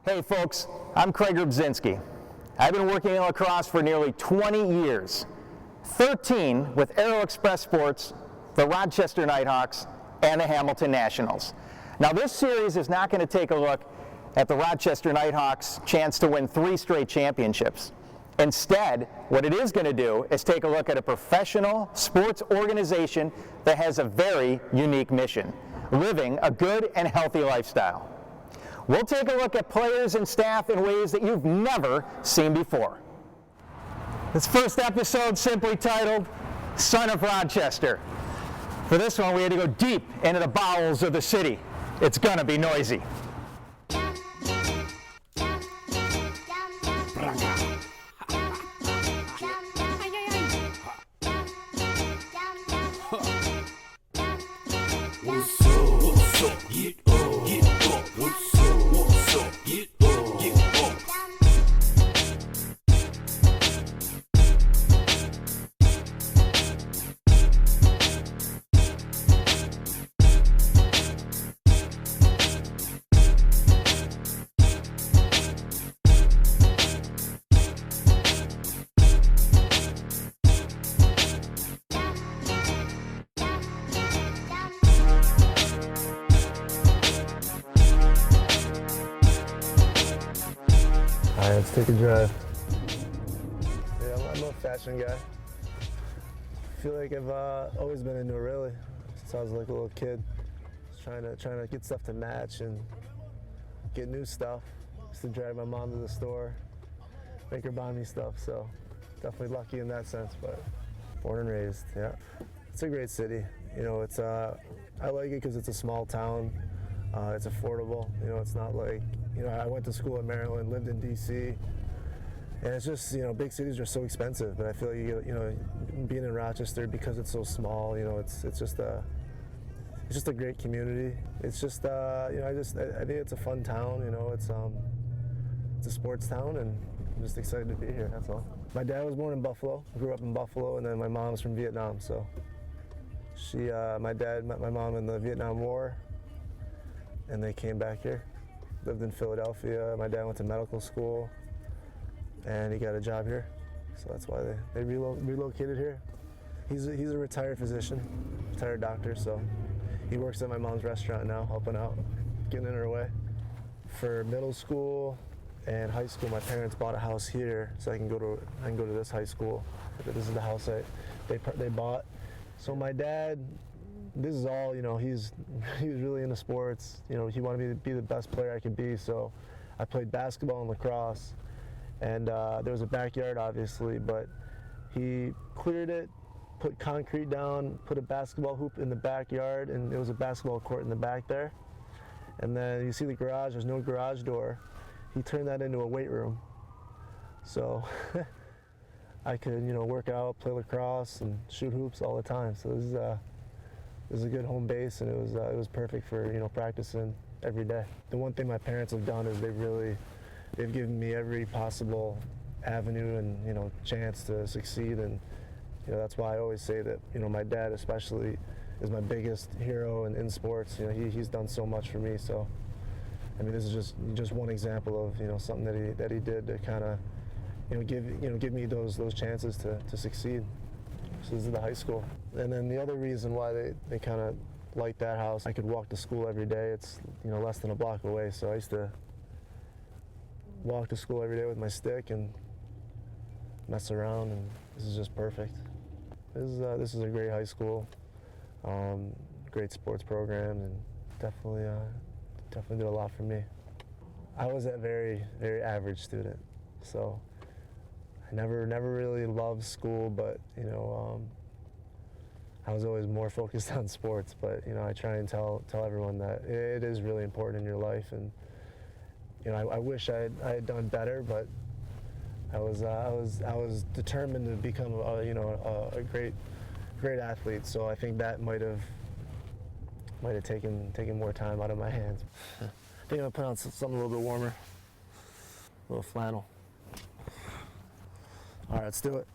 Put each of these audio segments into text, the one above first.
Hey folks, I'm Craig Rubzinski. I've been working in lacrosse for nearly 20 years, 13 with Aero Express Sports, the Rochester Nighthawks, and the Hamilton Nationals. Now this series is not going to take a look at the Rochester Nighthawks' chance to win 3 straight championships. Instead, what it is going to do is take a look at a professional sports organization that has a very unique mission, living a good and healthy lifestyle. We'll take a look at players and staff in ways that you've never seen before. This first episode simply titled, Son of Rochester. For this one, we had to go deep into the bowels of the city. It's gonna be noisy. Alright, let's take a drive. Yeah, I'm a fashion guy. I feel like I've always been into it, really, since I was like a little kid. Just trying to get stuff to match and get new stuff. Just to drag my mom to the store, make her buy me stuff. So definitely lucky in that sense. But born and raised, yeah. It's a great city. You know, it's I like it because it's a small town. It's affordable. You know, it's not like, you know, I went to school in Maryland, lived in DC, and it's just, you know, big cities are so expensive. But I feel like you know, being in Rochester, because it's so small, you know, it's just a great community. It's just you know, I think it's a fun town. You know, it's a sports town, and I'm just excited to be here. That's all. My dad was born in Buffalo. I grew up in Buffalo, and then my mom's from Vietnam. So my dad met my mom in the Vietnam War, and they came back here. Lived in Philadelphia. My dad went to medical school, and he got a job here. So that's why they relocated here. He's a retired physician, retired doctor, so he works at my mom's restaurant now, helping out, getting in her way. For middle school and high school, my parents bought a house here, so I can go to this high school. This is the house they bought. So my dad, this is all, you know, he was really into sports. You know, he wanted me to be the best player I could be, so I played basketball and lacrosse. And there was a backyard, obviously, but he cleared it, put concrete down, put a basketball hoop in the backyard, and there was a basketball court in the back there. And then you see the garage, there's no garage door. He turned that into a weight room. So I could, you know, work out, play lacrosse, and shoot hoops all the time. So it was a good home base, and it was perfect for, you know, practicing every day. The one thing my parents have done is they've given me every possible avenue and, you know, chance to succeed, and, you know, that's why I always say that, you know, my dad especially is my biggest hero in sports. You know, he's done so much for me. So I mean, this is just one example of, you know, something that he did to kind of, you know, give me those chances to succeed. So this is the high school. And then the other reason why they kind of liked that house, I could walk to school every day. It's, you know, less than a block away. So I used to walk to school every day with my stick and mess around, and this is just perfect. This is a great high school, great sports program, and definitely did a lot for me. I was a very, very average student, so I never really loved school, but, you know, I was always more focused on sports. But, you know, I try and tell everyone that it is really important in your life, and, you know, I wish I had done better, but I was determined to become a great athlete. So I think that might have taken more time out of my hands. I think I'm gonna put on something a little bit warmer, a little flannel. All right, let's do it.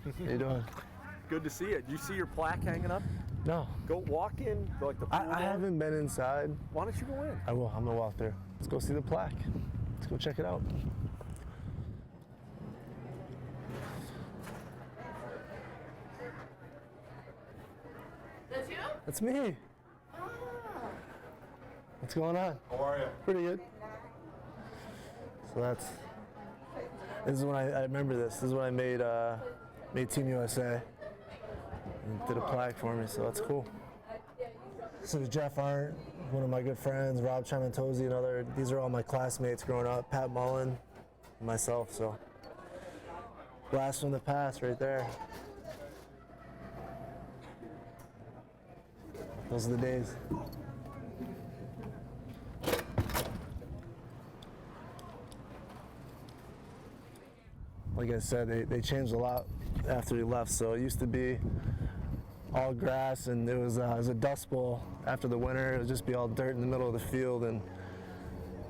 How you doing? Good to see you. Do you see your plaque hanging up? No. Go walk in, go like the pool I there. haven't been inside. Why don't you go in? I will. I'm gonna walk there. Let's go see the plaque. Let's go check it out. That's you? That's me. What's going on? How are you? Pretty good. So this is when I remember this. This is when I made Team USA and did a plaque for me. So that's cool. This is Jeff Arndt, one of my good friends, Rob Chiamentozzi, another. These are all my classmates growing up. Pat Mullen, and myself. So blast from the past, right there. Those are the days. Like I said, they changed a lot after he left. So it used to be all grass, and it was a dust bowl. After the winter, it would just be all dirt in the middle of the field. And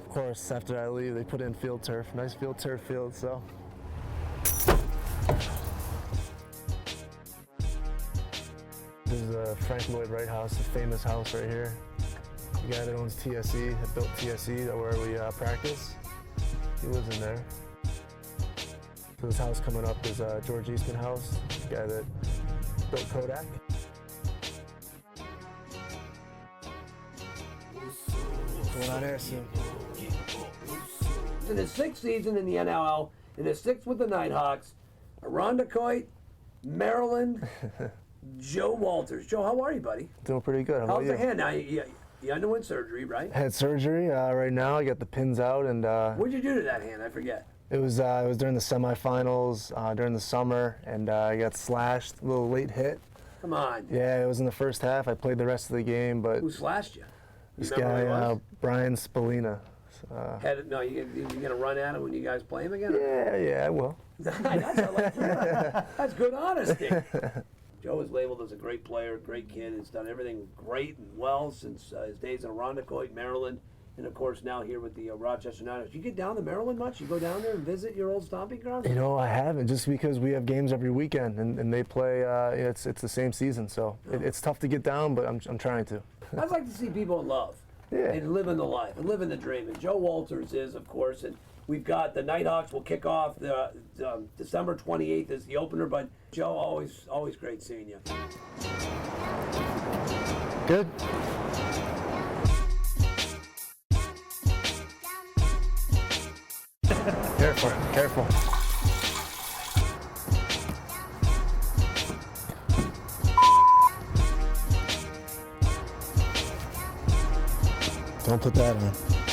of course, after I leave, they put in field turf. Nice field turf field. So. This is a Frank Lloyd Wright house, a famous house right here. The guy that owns TSE, that built TSE, where we practice. He lives in there. So this house coming up is George Eastman house, the guy that built Kodak. What's going on there, Sim? In his sixth season in the NLL, in his sixth with the Nighthawks, Irondequoit, Maryland, Joe Walters. Joe, how are you, buddy? Doing pretty good. How about How's you? the hand? Now, you underwent surgery, right? Had surgery right now. I got the pins out, and What'd you do to that hand? I forget. it was during the semifinals during the summer, and I got slashed, a little late hit. Come on. Yeah, it was in the first half. I played the rest of the game, but Who slashed you? this remember who it guy, was? Brian Spallina. No, you gonna run at him when you guys play him again? Yeah, I will. That's good honesty. Joe is labeled as a great player, great kid. He's done everything great and well since his days in Irondequoit, Maryland, and of course now here with the Rochester Nighthawks. You get down to Maryland much? You go down there and visit your old stomping grounds? You know, I haven't, just because we have games every weekend, and they play. It's the same season, so it's tough to get down, but I'm trying to. I'd like to see people in love. Yeah. And living the life and living the dream. And Joe Walters is, of course, and we've got the Nighthawks will kick off the December 28th is the opener. But Joe, always great seeing you. Good. Careful. Don't put that on.